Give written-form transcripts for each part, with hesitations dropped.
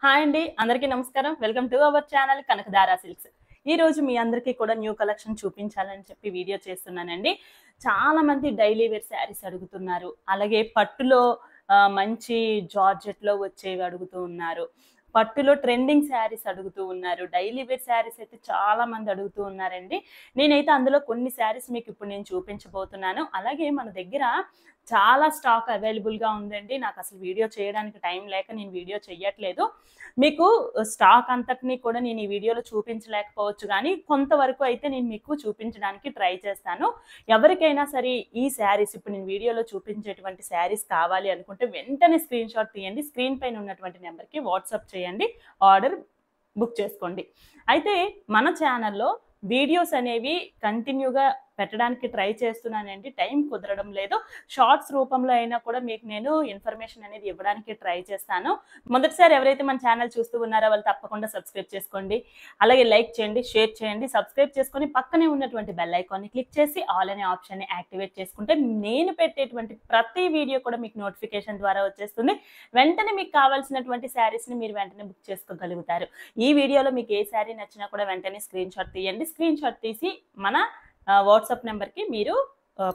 Hi అండి. అందరికీ నమస్కారం. Welcome to our channel Kanakadhara silks. ఈరోజు మీ అందరికీ కూడా న్యూ కలెక్షన్ చూపించాలని చెప్పి వీడియో చేస్తున్నానండి. చాలా మంది డైలీ వేర్ శారీస్ అడుగుతున్నారు. అలాగే పట్టులో మంచి జార్జెట్‌లో వచ్చేవి అడుగుతూ ఉన్నారు. పట్టులో ట్రెండింగ్ శారీస్ అడుగుతూ ఉన్నారు. డైలీ వేర్ శారీస్ అయితే చాలా మంది అడుగుతూ ఉన్నారండి. నేనైతే అందులో కొన్ని శారీస్ మీకు ఇప్పుడు నేను చూపించబోతున్నాను. అలాగే మన దగ్గర చాలా స్టాక్ అవైలబుల్‌గా ఉందండి. నాకసలు వీడియో చేయడానికి టైం లేక నేను వీడియో చెయ్యట్లేదు. మీకు స్టాక్ అంతటిని కూడా నేను ఈ వీడియోలో చూపించలేకపోవచ్చు గానీ, కొంతవరకు అయితే నేను మీకు చూపించడానికి ట్రై చేస్తాను. ఎవరికైనా సరే ఈ శారీస్ ఇప్పుడు నేను వీడియోలో చూపించేటువంటి శారీస్ కావాలి అనుకుంటే వెంటనే స్క్రీన్‌షాట్ తీయండి. స్క్రీన్ పైన ఉన్నటువంటి నంబర్‌కి వాట్సాప్ చేయండి. ఆర్డర్ బుక్ చేసుకోండి. అయితే మన ఛానల్‌లో వీడియోస్ అనేవి కంటిన్యూగా పెట్టడానికి ట్రై చేస్తున్నానండి. టైం కుదరడం లేదు. షార్ట్స్ రూపంలో అయినా కూడా మీకు నేను ఇన్ఫర్మేషన్ అనేది ఇవ్వడానికి ట్రై చేస్తాను. మొదటిసారి ఎవరైతే మన ఛానల్ చూస్తూ ఉన్నారో వాళ్ళు తప్పకుండా సబ్స్క్రైబ్ చేసుకోండి. అలాగే లైక్ చేయండి, షేర్ చేయండి. సబ్స్క్రైబ్ చేసుకొని పక్కనే ఉన్నటువంటి బెల్ ఐకాన్‌ని క్లిక్ చేసి ఆల్ అనే ఆప్షన్‌ని యాక్టివేట్ చేసుకుంటే నేను పెట్టేటువంటి ప్రతి వీడియో కూడా మీకు నోటిఫికేషన్ ద్వారా వచ్చేస్తుంది. వెంటనే మీకు కావాల్సినటువంటి శారీస్‌ని మీరు వెంటనే బుక్ చేసుకోగలుగుతారు. ఈ వీడియోలో మీకు ఏ శారీ నచ్చినా కూడా వెంటనే స్క్రీన్‌షాట్ తీయండి. స్క్రీన్‌షాట్ తీసి మన వాట్సాప్ నంబర్‌కి మీరు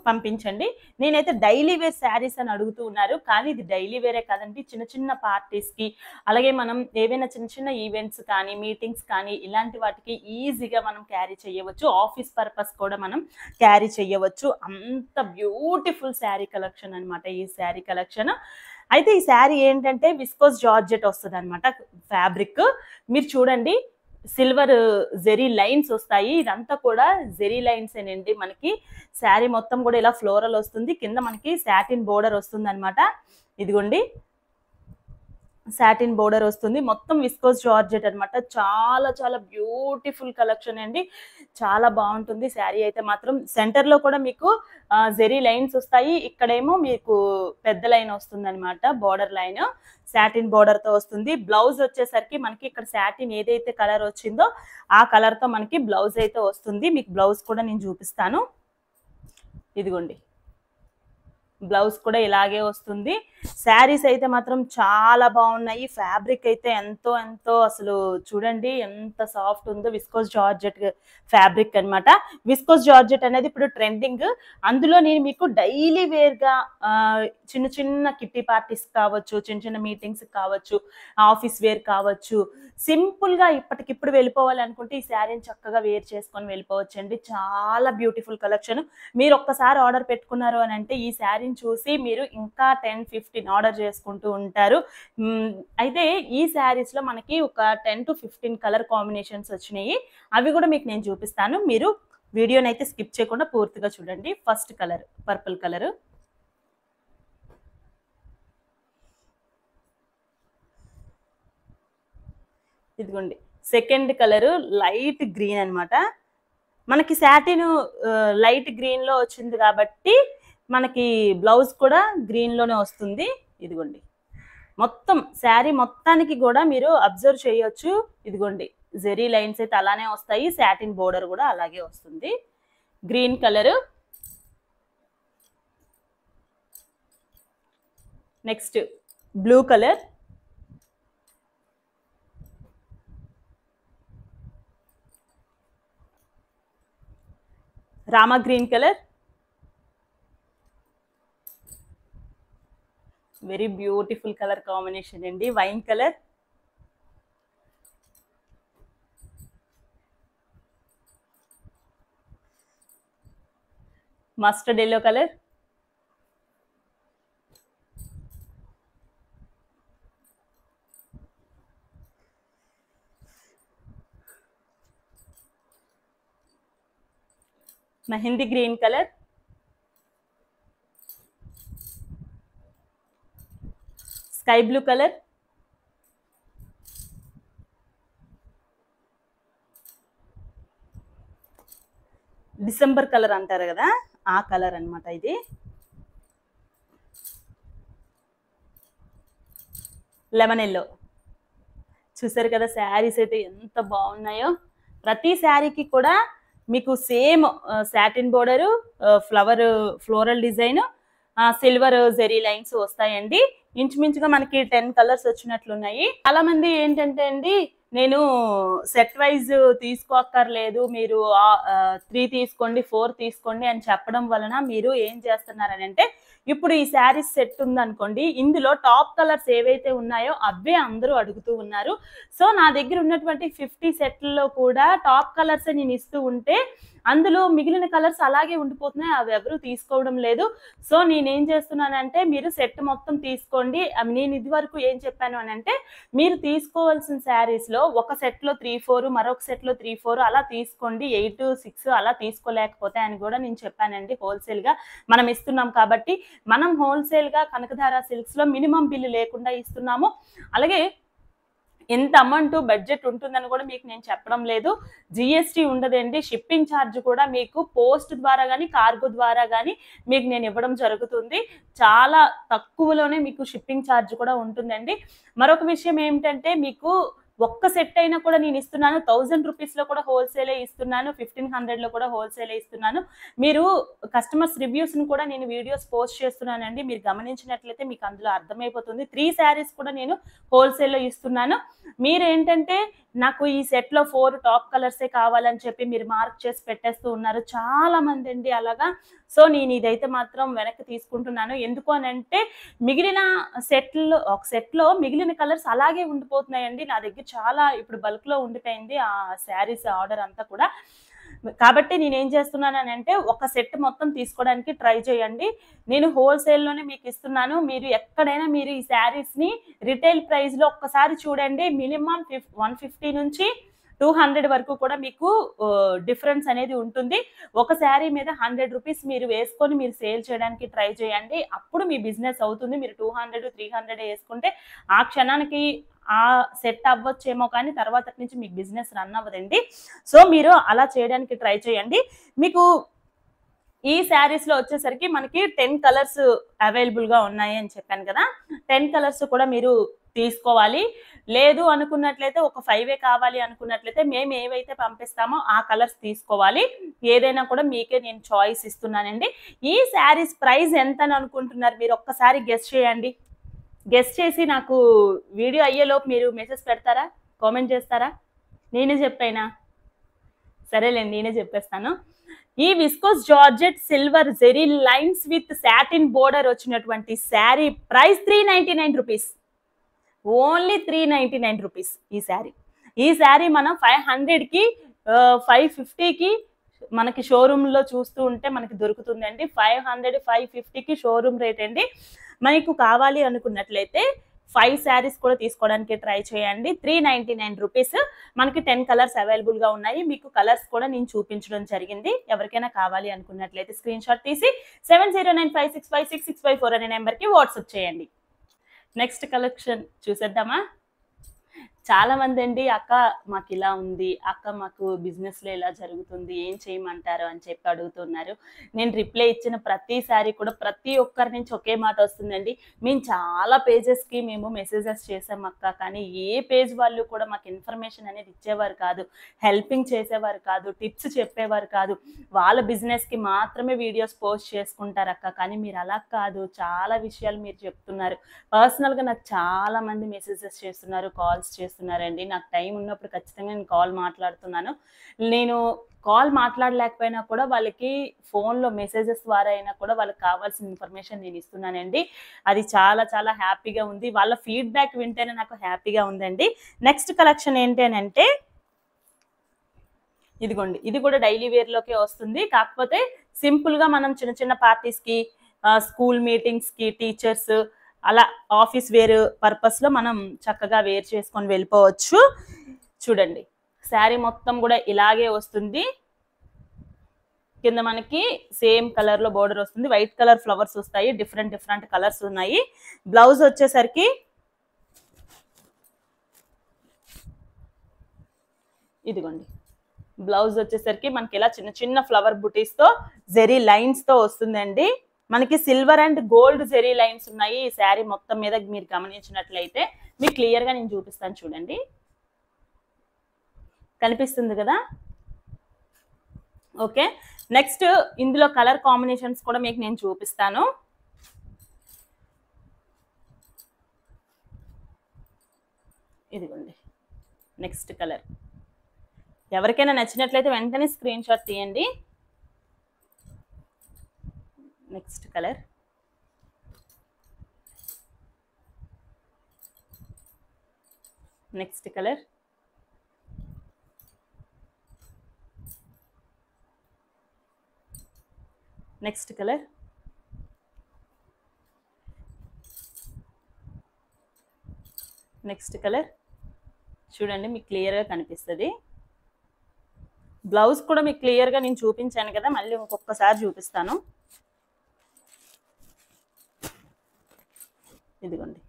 పంపించండి. నేనైతే డైలీ వేర్ శారీస్ అని అడుగుతూ ఉన్నారు. కానీ ఇది డైలీ వేరే కాదండి. చిన్న చిన్న పార్టీస్‌కి అలాగే మనం ఏవైనా చిన్న చిన్న ఈవెంట్స్ కానీ, మీటింగ్స్ కానీ ఇలాంటి వాటికి ఈజీగా మనం క్యారీ చేయవచ్చు. ఆఫీస్ పర్పస్ కూడా మనం క్యారీ చేయవచ్చు. అంత బ్యూటిఫుల్ శారీ కలెక్షన్ అన్నమాట ఈ శారీ కలెక్షన్. అయితే ఈ శారీ ఏంటంటే విస్కోస్ జార్జెట్ వస్తదన్నమాట ఫ్యాబ్రిక్. మీరు చూడండి సిల్వర్ జెరీ లైన్స్ వస్తాయి. ఇదంతా కూడా జెరీ లైన్సేనండి మనకి. శారీ మొత్తం కూడా ఇలా ఫ్లోరల్ వస్తుంది. కింద మనకి సాటిన్ బోర్డర్ వస్తుందన్నమాట. ఇదిగోండి సాటిన్ బోర్డర్ వస్తుంది. మొత్తం విస్కోస్ జార్జెట్ అన్నమాట. చాలా చాలా బ్యూటిఫుల్ కలెక్షన్ అండి. చాలా బాగుంటుంది శారీ అయితే మాత్రం. సెంటర్‌లో కూడా మీకు జెరీ లైన్స్ వస్తాయి. ఇక్కడేమో మీకు పెద్ద లైన్ వస్తుందన్నమాట. Border line. సాటిన్ బోర్డర్‌తో వస్తుంది. బ్లౌజ్ వచ్చేసరికి మనకి ఇక్కడ సాటిన్ ఏదైతే కలర్ వచ్చిందో ఆ కలర్‌తో మనకి బ్లౌజ్ అయితే వస్తుంది. మీకు బ్లౌజ్ కూడా నేను చూపిస్తాను. ఇదిగోండి. బ్లౌజ్ కూడా ఇలాగే వస్తుంది. శారీస్ అయితే మాత్రం చాలా బాగున్నాయి. ఫ్యాబ్రిక్ అయితే ఎంతో ఎంతో అసలు చూడండి ఎంత సాఫ్ట్ ఉందో. విస్కోస్ జార్జెట్ ఫ్యాబ్రిక్ అన్నమాట. విస్కోస్ జార్జెట్ అనేది ఇప్పుడు ట్రెండింగ్. అందులో నేను మీకు డైలీ వేర్‌గా చిన్న చిన్న కిట్టి పార్టీస్ కావచ్చు, చిన్న చిన్న మీటింగ్స్ కావచ్చు, ఆఫీస్ వేర్ కావచ్చు, సింపుల్‌గా ఇప్పటికిప్పుడు వెళ్ళిపోవాలనుకుంటే ఈ శారీని చక్కగా వేర్ చేసుకొని వెళ్ళిపోవచ్చండి. చాలా బ్యూటిఫుల్ కలెక్షన్. మీరు ఒక్కసారి ఆర్డర్ పెట్టుకున్నారు అని అంటే ఈ శారీని చూసి మీరు ఇంకా 10, 15 ఆర్డర్ చేసుకుంటూ ఉంటారు. అయితే ఈ శారీస్‌లో మనకి ఒక 10-15 కలర్ కాంబినేషన్స్ వచ్చినాయి. అవి కూడా మీకు నేను చూపిస్తాను. మీరు వీడియోనైతే స్కిప్ చేయకుండా పూర్తిగా చూడండి. First colour purple colour. ఇదిగోండి. సెకండ్ కలర్ లైట్ గ్రీన్ అన్నమాట. మనకి సాటిన్ లైట్ గ్రీన్‌లో వచ్చింది కాబట్టి మనకి బ్లౌజ్ కూడా గ్రీన్‌లోనే వస్తుంది. ఇదిగోండి. మొత్తం శారీ మొత్తానికి కూడా మీరు అబ్జర్వ్ చేయొచ్చు. ఇదిగోండి. జెరీ లైన్స్ అయితే అలానే వస్తాయి. సాటిన్ బోర్డర్ కూడా అలాగే వస్తుంది. Green colour. Next blue colour. Rama green colour. Very beautiful colour combination అండి. Wine colour. Mustard yellow colour. Mehndi green colour. Sky blue colour. December colour అంటారు కదా ఆ కలర్ అన్నమాట ఇది. Lemon yellow. చూసారు కదా శారీస్ అయితే ఎంత బాగున్నాయో. ప్రతి శారీకి కూడా మీకు same satin border, floral design, silver zari lines వస్తాయండి. ఇంచుమించుగా మనకి 10 కలర్స్ వచ్చినట్లున్నాయి. చాలా మంది ఏంటంటే అండి, నేను సెట్ వైజ్ తీసుకోక్కర్లేదు, మీరు 3 తీసుకోండి, 4 తీసుకోండి అని చెప్పడం వలన మీరు ఏం చేస్తున్నారని అంటే, ఇప్పుడు ఈ శారీస్ సెట్ ఉందనుకోండి, ఇందులో టాప్ కలర్స్ ఏవైతే ఉన్నాయో అవే అందరూ అడుగుతూ ఉన్నారు. సో నా దగ్గర ఉన్నటువంటి 50 సెట్లలో కూడా టాప్ కలర్స్ నేను ఇస్తూ ఉంటే అందులో మిగిలిన కలర్స్ అలాగే ఉండిపోతున్నాయి, అవి ఎవరు తీసుకోవడం లేదు. సో నేనేం చేస్తున్నానంటే, మీరు సెట్ మొత్తం తీసుకోండి. నేను ఇది వరకు ఏం చెప్పాను అని అంటే, మీరు తీసుకోవాల్సిన శారీస్ లో ఒక సెట్ లో 3-4, మరొక సెట్ లో 3-4 అలా తీసుకోండి, 8-6 అలా తీసుకోలేకపోతే అని కూడా నేను చెప్పానండి. హోల్సేల్ గా మనం ఇస్తున్నాం కాబట్టి, మనం హోల్సేల్ గా కనకధార సిల్క్స్ లో మినిమం బిల్లు లేకుండా ఇస్తున్నాము. అలాగే ఎంత అమౌంట్ బడ్జెట్ ఉంటుందని కూడా మీకు నేను చెప్పడం లేదు. జిఎస్టీ ఉండదండి. షిప్పింగ్ ఛార్జ్ కూడా మీకు పోస్ట్ ద్వారా కానీ కార్గో ద్వారా కానీ మీకు నేను ఇవ్వడం జరుగుతుంది. చాలా తక్కువలోనే మీకు షిప్పింగ్ ఛార్జ్ కూడా ఉంటుందండి. మరొక విషయం ఏమిటంటే, మీకు ఒక్క సెట్ అయినా కూడా నేను ఇస్తున్నాను 1000 రూపీస్లో కూడా హోల్సేలే ఇస్తున్నాను, 1500లో కూడా హోల్సేలే ఇస్తున్నాను. మీరు కస్టమర్స్ రివ్యూస్ని కూడా నేను వీడియోస్ పోస్ట్ చేస్తున్నానండి. మీరు గమనించినట్లయితే మీకు అందులో అర్థమైపోతుంది. 3 శారీస్ కూడా నేను హోల్సేల్లో ఇస్తున్నాను. మీరేంటంటే, నాకు ఈ సెట్లో 4 టాప్ కలర్సే కావాలని చెప్పి మీరు మార్క్ చేసి పెట్టేస్తూ ఉన్నారు చాలా మంది అండి అలాగా. సో నేను ఇదైతే మాత్రం వెనక్కి తీసుకుంటున్నాను. ఎందుకు అని అంటే, మిగిలిన సెట్లో ఒక సెట్లో మిగిలిన కలర్స్ అలాగే ఉండిపోతున్నాయండి. నా దగ్గర చాలా ఇప్పుడు బల్క్లో ఉండిపోయింది ఆ శారీస్ ఆర్డర్ అంతా కూడా. కాబట్టి నేనేం చేస్తున్నాను అంటే, ఒక సెట్ మొత్తం తీసుకోవడానికి ట్రై చేయండి. నేను హోల్సేల్లోనే మీకు ఇస్తున్నాను. మీరు ఎక్కడైనా మీరు ఈ శారీస్ని రిటైల్ ప్రైస్లో ఒక్కసారి చూడండి. మినిమం 150 నుంచి 200 వరకు కూడా మీకు డిఫరెన్స్ అనేది ఉంటుంది. ఒక శారీ మీద 100 రూపీస్ మీరు వేసుకొని మీరు సేల్ చేయడానికి ట్రై చేయండి. అప్పుడు మీ బిజినెస్ అవుతుంది. మీరు 200, 300 వేసుకుంటే ఆ క్షణానికి ఆ సెట్ అవ్వచ్చేమో, కానీ తర్వాత నుంచి మీకు బిజినెస్ రన్ అవ్వదండి. సో మీరు అలా చేయడానికి ట్రై చేయండి. మీకు ఈ శారీస్లో వచ్చేసరికి మనకి 10 కలర్స్ అవైలబుల్గా ఉన్నాయి అని చెప్పాను కదా. 10 కలర్స్ కూడా మీరు తీసుకోవాలి. లేదు అనుకున్నట్లయితే ఒక 5 కావాలి అనుకున్నట్లయితే మేము ఏవైతే పంపిస్తామో ఆ కలర్స్ తీసుకోవాలి. ఏదైనా కూడా మీకే నేను చాయిస్ ఇస్తున్నానండి. ఈ శారీస్ ప్రైస్ ఎంత అని అనుకుంటున్నారు మీరు? ఒక్కసారి గెస్ చేయండి. గెస్ చేసి నాకు వీడియో అయ్యేలోపు మీరు మెసేజ్ పెడతారా, కామెంట్ చేస్తారా? నేనే చెప్పైనా? సరేలేండి, నేనే చెప్పేస్తాను. ఈ viscose georgette silver zari lines with satin border వచ్చినటువంటి sari price 399 rupees. Only 399 rupees ఈ శారీ మనం 500కి 550కి మనకి షోరూంలో చూస్తూ ఉంటే మనకి దొరుకుతుందండి. 500, 550కి షోరూమ్ రేట్ అండి. మనకు కావాలి అనుకున్నట్లయితే 5 శారీస్ కూడా తీసుకోవడానికి ట్రై చేయండి. 399 రూపీస్. మనకి 10 కలర్స్ అవైలబుల్గా ఉన్నాయి. మీకు కలర్స్ కూడా నేను చూపించడం జరిగింది. ఎవరికైనా కావాలి అనుకున్నట్లయితే స్క్రీన్ షాట్ తీసి 7095656654 అనే నెంబర్కి వాట్సాప్ చేయండి. నెక్స్ట్ కలెక్షన్ చూసేద్దామా? చాలా మంది అండి, అక్క మాకు ఇలా ఉంది, అక్క మాకు బిజినెస్లో ఇలా జరుగుతుంది, ఏం చేయమంటారు అని చెప్పి అడుగుతున్నారు. నేను రిప్లై ఇచ్చిన ప్రతిసారి కూడా ప్రతి ఒక్కరి నుంచి ఒకే మాట వస్తుందండి. మేము చాలా పేజెస్కి మేము మెసేజెస్ చేసాం అక్క, కానీ ఏ పేజ్ వాళ్ళు కూడా మాకు ఇన్ఫర్మేషన్ అనేది ఇచ్చేవారు కాదు, హెల్పింగ్ చేసేవారు కాదు, టిప్స్ చెప్పేవారు కాదు. వాళ్ళ బిజినెస్కి మాత్రమే వీడియోస్ పోస్ట్ చేసుకుంటారు అక్క, కానీ మీరు అలా కాదు, చాలా విషయాలు మీరు చెప్తున్నారు. పర్సనల్గా నాకు చాలా మంది మెసేజెస్ చేస్తున్నారు, కాల్స్ చేస్తున్నారండి. నాకు టైం ఉన్నప్పుడు ఖచ్చితంగా నేను కాల్ మాట్లాడుతున్నాను. నేను కాల్ మాట్లాడలేకపోయినా కూడా వాళ్ళకి ఫోన్లో మెసేజెస్ ద్వారా అయినా కూడా వాళ్ళకి కావాల్సిన ఇన్ఫర్మేషన్ నేను ఇస్తున్నానండి. అది చాలా చాలా హ్యాపీగా ఉంది. వాళ్ళ ఫీడ్బ్యాక్ వింటేనే నాకు హ్యాపీగా ఉందండి. నెక్స్ట్ కలెక్షన్ ఏంటి అని అంటే, ఇదిగోండి, ఇది కూడా డైలీ వేర్లోకే వస్తుంది. కాకపోతే సింపుల్గా మనం చిన్న చిన్న పార్టీస్కి, స్కూల్ మీటింగ్స్కి, టీచర్స్ అలా ఆఫీస్ వేర్ పర్పస్లో మనం చక్కగా వేర్ చేసుకొని వెళ్ళిపోవచ్చు. చూడండి, శారీ మొత్తం కూడా ఇలాగే వస్తుంది. కింద మనకి సేమ్ కలర్లో బోర్డర్ వస్తుంది. వైట్ కలర్ ఫ్లవర్స్ వస్తాయి, డిఫరెంట్ డిఫరెంట్ కలర్స్ ఉన్నాయి. బ్లౌజ్ వచ్చేసరికి ఇదిగోండి, బ్లౌజ్ వచ్చేసరికి మనకి ఇలా చిన్న చిన్న ఫ్లవర్ బుటీస్తో జెరీ లైన్స్తో వస్తుందండి. మనకి silver and gold zari lines ఉన్నాయి ఈ శారీ మొత్తం మీద. మీరు గమనించినట్లయితే మీకు క్లియర్గా నేను చూపిస్తాను, చూడండి, కనిపిస్తుంది కదా. ఓకే, నెక్స్ట్ ఇందులో కలర్ కాంబినేషన్స్ కూడా మీకు నేను చూపిస్తాను. ఇదిగోండి నెక్స్ట్ కలర్. ఎవరికైనా నచ్చినట్లయితే వెంటనే స్క్రీన్ షాట్ తీయండి. Next colour. Next colour. Next colour. Next colour. చూడండి మీకు క్లియర్గా కనిపిస్తుంది. బ్లౌజ్ కూడా మీకు క్లియర్గా నేను చూపించాను కదా, మళ్ళీ ఇంకొకసారి చూపిస్తాను. ఇదిగోండి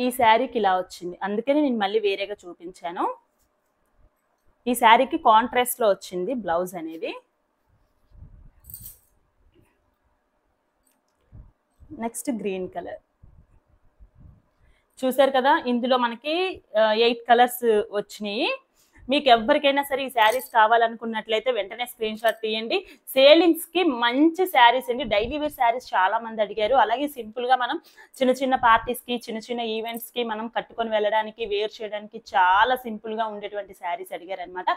ఈ శారీకి ఇలా వచ్చింది, అందుకని నేను మళ్ళీ వేరేగా చూపించాను. ఈ శారీకి కాంట్రాస్ట్లో వచ్చింది బ్లౌజ్ అనేది. Next green colour. చూసారు కదా, ఇందులో మనకి 8 కలర్స్ వచ్చినాయి. మీకు ఎవరికైనా సరే ఈ శారీస్ కావాలనుకున్నట్లయితే వెంటనే స్క్రీన్ షాట్ తీయండి. సేలింగ్స్కి మంచి శారీస్ అండి. డైలీ వేర్ శారీస్ చాలా మంది అడిగారు. అలాగే సింపుల్గా మనం చిన్న చిన్న పార్టీస్కి, చిన్న చిన్న ఈవెంట్స్కి మనం కట్టుకొని వెళ్ళడానికి, వేర్ చేయడానికి చాలా సింపుల్గా ఉండేటువంటి శారీస్ అడిగారు అనమాట,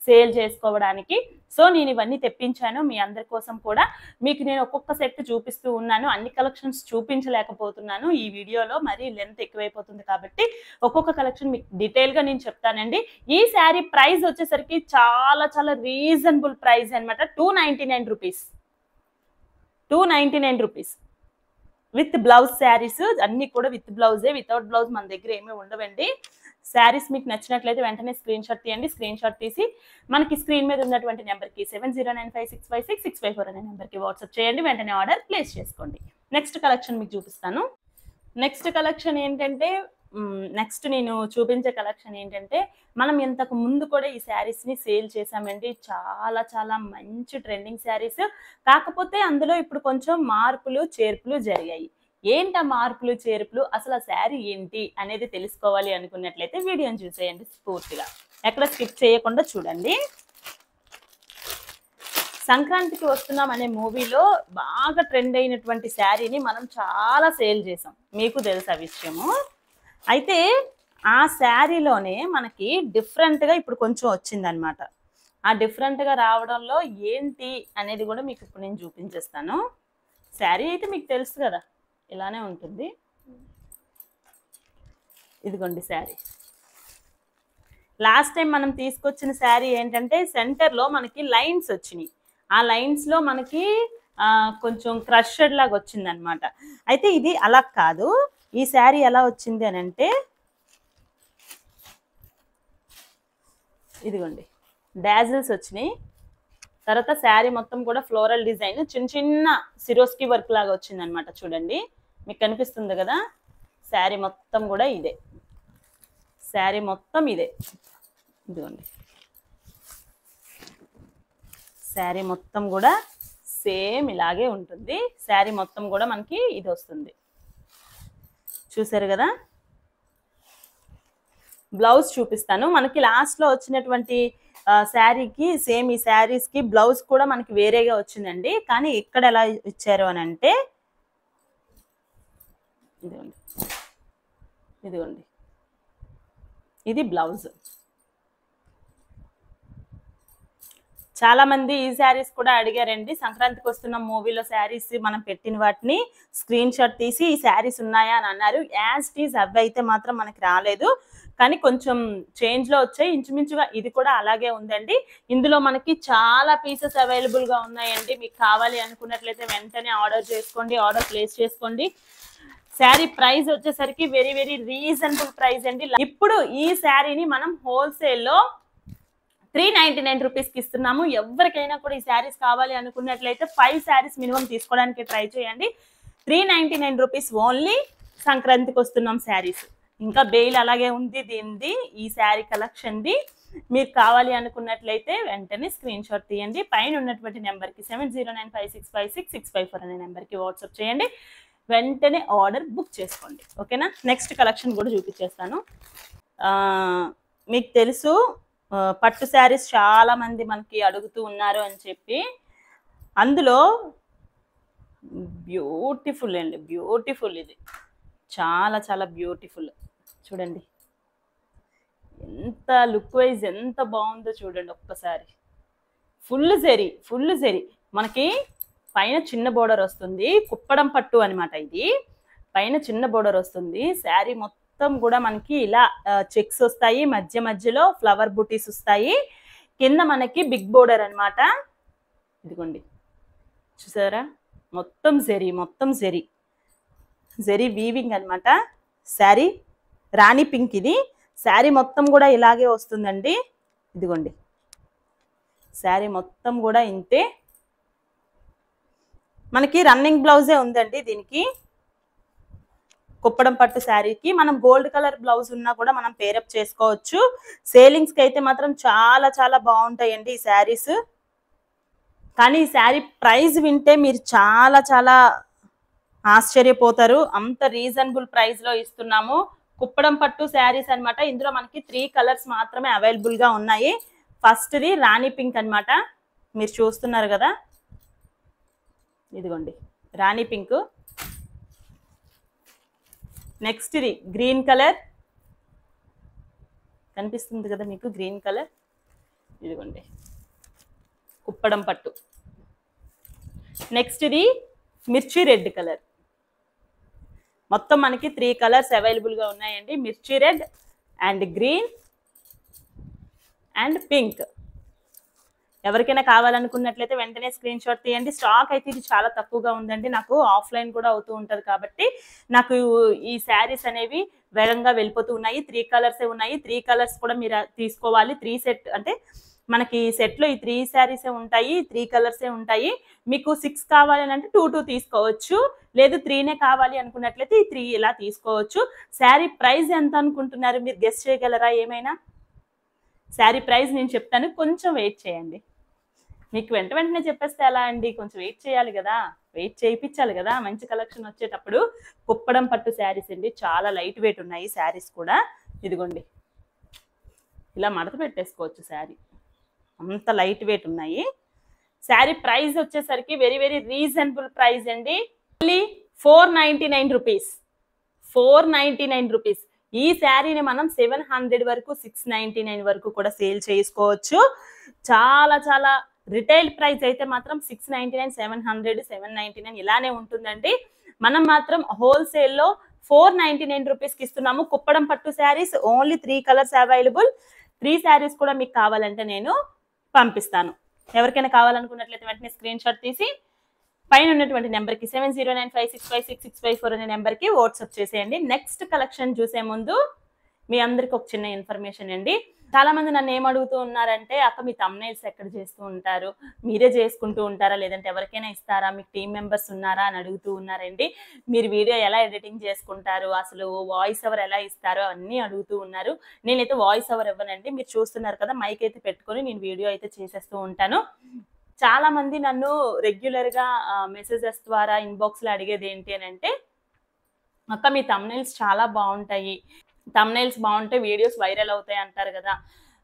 సేల్ చేసుకోవడానికి. సో నేను ఇవన్నీ తెప్పించాను మీ అందరి కోసం కూడా. మీకు నేను ఒక్కొక్క సెట్ చూపిస్తూ ఉన్నాను, అన్ని కలెక్షన్స్ చూపించలేకపోతున్నాను ఈ వీడియోలో, మరీ లెంత్ ఎక్కువైపోతుంది కాబట్టి ఒక్కొక్క కలెక్షన్ మీకు డీటెయిల్గా నేను చెప్తానండి. ఈ శారీ ప్రైస్ వచ్చేసరికి చాలా చాలా రీజనబుల్ ప్రైస్ అనమాట. 299 rupees. 299 rupees with blouse saris అన్ని కూడా విత్ బ్లౌజే, వితౌట్ బ్లౌజ్ మన దగ్గర ఏమీ ఉండవండి. శారీస్ మీకు నచ్చినట్లయితే వెంటనే స్క్రీన్ షాట్ తీయండి. స్క్రీన్ షాట్ తీసి మనకి స్క్రీన్ మీద ఉన్నటువంటి నెంబర్కి 7095655654 అనే నెంబర్కి వాట్సాప్ చేయండి. వెంటనే ఆర్డర్ ప్లేస్ చేసుకోండి. నెక్స్ట్ కలెక్షన్ మీకు చూపిస్తాను. నెక్స్ట్ కలెక్షన్ ఏంటంటే, నెక్స్ట్ నేను చూపించే కలెక్షన్ ఏంటంటే, మనం ఇంతకు ముందు కూడా ఈ శారీస్ని సేల్ చేసామండి. చాలా చాలా మంచి ట్రెండింగ్ శారీస్. కాకపోతే అందులో ఇప్పుడు కొంచెం మార్పులు చేర్పులు జరిగాయి. ఏంటి ఆ మార్పులు చేర్పులు, అసలు ఆ శారీ ఏంటి అనేది తెలుసుకోవాలి అనుకున్నట్లయితే వీడియోని చూసేయండి పూర్తిగా, ఎక్కడ స్కిప్ చేయకుండా చూడండి. సంక్రాంతికి వస్తున్నాం అనే మూవీలో బాగా ట్రెండ్ అయినటువంటి శారీని మనం చాలా సేల్ చేసాం, మీకు తెలుసా విషయము. అయితే ఆ శారీలోనే మనకి డిఫరెంట్గా ఇప్పుడు కొంచెం వచ్చిందనమాట. ఆ డిఫరెంట్గా రావడంలో ఏంటి అనేది కూడా మీకు ఇప్పుడు నేను చూపించేస్తాను. శారీ అయితే మీకు తెలుసు కదా, ఇలానే ఉంటుంది. ఇదిగోండి శారీ. లాస్ట్ టైం మనం తీసుకొచ్చిన శారీ ఏంటంటే సెంటర్లో మనకి లైన్స్ వచ్చినాయి. ఆ లైన్స్లో మనకి కొంచెం క్రషడ్ లాగా వచ్చిందనమాట. అయితే ఇది అలా కాదు. ఈ శారీ ఎలా వచ్చింది అని అంటే, ఇదిగోండి డాజిల్స్ వచ్చినాయి. తర్వాత శారీ మొత్తం కూడా ఫ్లోరల్ డిజైన్, చిన్న చిన్న సిరోస్కి వర్క్ లాగా వచ్చిందనమాట. చూడండి మీకు కనిపిస్తుంది కదా, శారీ మొత్తం కూడా ఇదే. శారీ మొత్తం ఇదే. ఇదిగోండి శారీ మొత్తం కూడా సేమ్ ఇలాగే ఉంటుంది. శారీ మొత్తం కూడా మనకి ఇది వస్తుంది, చూసారు కదా. బ్లౌజ్ చూపిస్తాను. మనకి లాస్ట్లో వచ్చినటువంటి శారీకి సేమ్ ఈ శారీస్కి బ్లౌజ్ కూడా మనకి వేరేగా వచ్చిందండి. కానీ ఇక్కడ ఎలా ఇచ్చారు అని అంటే, ఇదిగోండి ఇదిగోండి ఇది బ్లౌజ్. చాలామంది ఈ శారీస్ కూడా అడిగారండి. సంక్రాంతికి వస్తున్న మూవీలో శారీస్ మనం పెట్టిన వాటిని స్క్రీన్ షాట్ తీసి ఈ శారీస్ ఉన్నాయా అని అన్నారు. యాజ్ టీజ్ అవి అయితే మాత్రం మనకి రాలేదు, కానీ కొంచెం చేంజ్లో వచ్చాయి. ఇంచుమించుగా ఇది కూడా అలాగే ఉందండి. ఇందులో మనకి చాలా పీసెస్ అవైలబుల్గా ఉన్నాయండి. మీకు కావాలి అనుకున్నట్లయితే వెంటనే ఆర్డర్ చేసుకోండి, ఆర్డర్ ప్లేస్ చేసుకోండి. శారీ ప్రైస్ వచ్చేసరికి వెరీ వెరీ రీజనబుల్ ప్రైస్ అండి. ఇప్పుడు ఈ శారీని మనం హోల్సేల్లో 399 రూపీస్కి ఇస్తున్నాము. ఎవరికైనా కూడా ఈ శారీస్ కావాలి అనుకున్నట్లయితే 5 శారీస్ మినిమం తీసుకోవడానికి ట్రై చేయండి. 399 రూపీస్ ఓన్లీ. సంక్రాంతికి వస్తున్నాం శారీస్. ఇంకా బెయిల్ అలాగే ఉంది దీనిది, ఈ శారీ కలెక్షన్ది. మీరు కావాలి అనుకున్నట్లయితే వెంటనే స్క్రీన్ షాట్ తీయండి. పైన ఉన్నటువంటి నెంబర్కి 7095656654 అనే నెంబర్కి వాట్సాప్ చేయండి. వెంటనే ఆర్డర్ బుక్ చేసుకోండి, ఓకేనా. నెక్స్ట్ కలెక్షన్ కూడా చూపించేస్తాను. మీకు తెలుసు పట్టు శారీస్ చాలా మంది మనకి అడుగుతూ ఉన్నారు అని చెప్పి, అందులో బ్యూటిఫుల్ అండి, బ్యూటిఫుల్. ఇది చాలా చాలా బ్యూటిఫుల్. చూడండి ఎంత లుక్ వైజ్ ఎంత బాగుందో చూడండి ఒక్కసారి. ఫుల్ జెరీ మనకి పైన చిన్న బోర్డర్ వస్తుంది. కుప్పడం పట్టు అనమాట ఇది. పైన చిన్న బోర్డర్ వస్తుంది. శారీ మొత్తం కూడా మనకి ఇలా చెక్స్ వస్తాయి. మధ్య మధ్యలో ఫ్లవర్ బుటీస్ వస్తాయి. కింద మనకి బిగ్ బోర్డర్ అనమాట. ఇదిగోండి చూసారా, మొత్తం జెరీ వీవింగ్ అనమాట. శారీ రాణి పింక్. ఇది శారీ మొత్తం కూడా ఇలాగే వస్తుందండి. ఇదిగోండి శారీ మొత్తం కూడా ఇంతే. మనకి రన్నింగ్ బ్లౌజే ఉందండి దీనికి. కుప్పడం పట్టు శారీకి మనం గోల్డ్ కలర్ బ్లౌజ్ ఉన్నా కూడా మనం పేరప్ చేసుకోవచ్చు. సేలింగ్స్కి అయితే మాత్రం చాలా చాలా బాగుంటాయండి ఈ శారీస్. కానీ ఈ శారీ ప్రైస్ వింటే మీరు చాలా చాలా ఆశ్చర్యపోతారు. అంత రీజనబుల్ ప్రైస్లో ఇస్తున్నాము. కుప్పడం పట్టు శారీస్ అనమాట. ఇందులో మనకి 3 కలర్స్ మాత్రమే అవైలబుల్గా ఉన్నాయి. ఫస్ట్ది రాణి పింక్ అనమాట, మీరు చూస్తున్నారు కదా. ఇదిగోండి రాణి పింక్. నెక్స్ట్ ఇది గ్రీన్ కలర్ కనిపిస్తుంది కదా మీకు, గ్రీన్ కలర్. ఇదిగోండి కుప్పడం పట్టు. నెక్స్ట్ ఇది మిర్చి రెడ్ కలర్. మొత్తం మనకి 3 కలర్స్ అవైలబుల్గా ఉన్నాయండి. మిర్చి red and green and pink. ఎవరికైనా కావాలనుకున్నట్లయితే వెంటనే స్క్రీన్ షాట్ తీయండి. స్టాక్ అయితే ఇది చాలా తక్కువగా ఉందండి. నాకు ఆఫ్లైన్ కూడా అవుతూ ఉంటుంది కాబట్టి నాకు ఈ శారీస్ అనేవి వేగంగా వెళ్ళిపోతూ ఉన్నాయి. 3 కలర్సే ఉన్నాయి. 3 కలర్స్ కూడా మీరు తీసుకోవాలి. 3 సెట్ అంటే మనకి సెట్లో ఈ 3 శారీసే ఉంటాయి. 3 కలర్సే ఉంటాయి. మీకు 6 కావాలి అంటే 2 తీసుకోవచ్చు. లేదు 3నే కావాలి అనుకున్నట్లయితే ఈ 3 ఇలా తీసుకోవచ్చు. శారీ ప్రైస్ ఎంత అనుకుంటున్నారు? మీరు గెస్ చేయగలరా ఏమైనా? శారీ ప్రైస్ నేను చెప్తాను, కొంచెం వెయిట్ చేయండి. మీకు వెంటనే చెప్పేస్తే ఎలా అండి, కొంచెం వెయిట్ చేయాలి కదా, వెయిట్ చేయించాలి కదా మంచి కలెక్షన్ వచ్చేటప్పుడు. కుప్పడం పట్టు శారీస్ అండి, చాలా లైట్ వెయిట్ ఉన్నాయి శారీస్ కూడా. ఇదిగోండి ఇలా మడత పెట్టేసుకోవచ్చు శారీ, అంత లైట్ వెయిట్ ఉన్నాయి. శారీ ప్రైస్ వచ్చేసరికి వెరీ వెరీ రీజనబుల్ ప్రైస్ అండి. Only 499 rupees. 499 రూపీస్. ఈ శారీని మనం 700 వరకు 699 వరకు కూడా సేల్ చేసుకోవచ్చు. చాలా చాలా రిటైల్ ప్రైస్ అయితే మాత్రం 699, 700, 799 ఇలానే ఉంటుందండి. మనం మాత్రం హోల్సేల్లో 499 రూపీస్కి ఇస్తున్నాము. కుప్పడం పట్టు saris only 3 colours available. 3 saris కూడా మీకు కావాలంటే నేను పంపిస్తాను. ఎవరికైనా కావాలనుకున్నట్లయితే వెంటనే స్క్రీన్ షాట్ తీసి పైన ఉన్నటువంటి నెంబర్కి 7095656654 అనే నెంబర్కి వాట్సాప్ చేసేయండి. నెక్స్ట్ కలెక్షన్ చూసే ముందు మీ అందరికి ఒక చిన్న ఇన్ఫర్మేషన్ అండి. చాలా మంది నన్ను ఏం అడుగుతూ ఉన్నారంటే, అక్క మీ థంబ్నెయిల్స్ ఎక్కడ చేస్తూ ఉంటారు, మీరే చేసుకుంటూ ఉంటారా, లేదంటే ఎవరికైనా ఇస్తారా, మీకు టీమ్ మెంబర్స్ ఉన్నారా అని అడుగుతూ ఉన్నారండి. మీరు వీడియో ఎలా ఎడిటింగ్ చేసుకుంటారు, అసలు వాయిస్ ఓవర్ ఎలా ఇస్తారో అన్నీ అడుగుతూ ఉన్నారు. నేనైతే వాయిస్ ఓవర్ ఇవ్వనండి. మీరు చూస్తున్నారు కదా, మైక్ అయితే పెట్టుకొని నేను వీడియో అయితే చేసేస్తూ ఉంటాను. చాలా మంది నన్ను రెగ్యులర్గా మెసేజెస్ ద్వారా ఇన్బాక్స్లో అడిగేది ఏంటి అని అంటే, అక్క మీ థంబ్నెయిల్స్ చాలా బాగుంటాయి, థంబ్నెయిల్స్ బాగుంటే వీడియోస్ వైరల్ అవుతాయి అంటారు కదా,